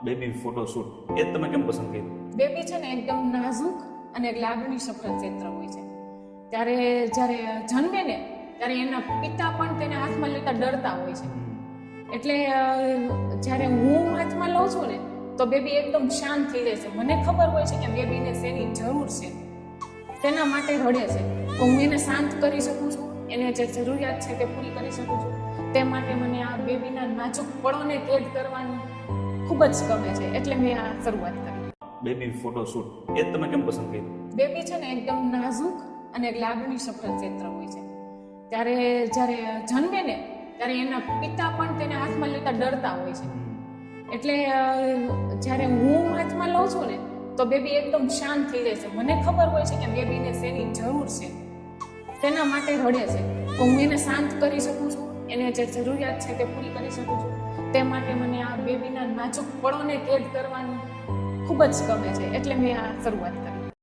Baby photoshoot એ તમે કેમ પસંદ કર્યું? બેબી છે ને એકદમ નાજુક અને લાગણી સભર ચિત્ર હોય છે. ત્યારે જ્યારે જન્મે ને ત્યારે એના પિતા પણ તેને હાથમાં લેતા ડરતા હોય છે. એટલે જ્યારે હું હાથમાં લઉં છું ને તો બેબી એકદમ શાંત થઈ જાય છે. મને ખબર હોય છે કે બેબીને શેની જરૂર છે, તેના માટે રડે છે. તો હું એને શાંત કરી શકું છું, એને જે જરૂરિયાત છે તે પૂરી કરી શકું છું. તે માટે મને આ બેબીના નાજુક પળોને કેદ કરવાનું ખૂબ જ ગમે છે. એટલે મેં આ શરૂઆત કરી. બેબી ફોટોશૂટ એ તમે કેમ પસંદ કર્યું? બેબી છે ને એકદમ નાજુક અને લાગણી સભર ચિત્ર હોય છે. ત્યારે જ્યારે જન્મે ને ત્યારે એના પિતા પણ તેને હાથમાં લેતા ડરતા હોય છે. એટલે જ્યારે હું હાથમાં લઉં છું ને તો બેબી એકદમ શાંત થઈ જાય છે. મને ખબર હોય છે કે બેબીને શેની જરૂર છે, તેના માટે રડે છે. તો હું એને શાંત કરી શકું છું, એને જે જરૂરિયાત છે તે પૂરી કરી શકું છું. તે માટે મને આ બેબીના નાજુક પળોને કેદ કરવાનું ખૂબ જ ગમે છે. એટલે મેં આ શરૂઆત કરી.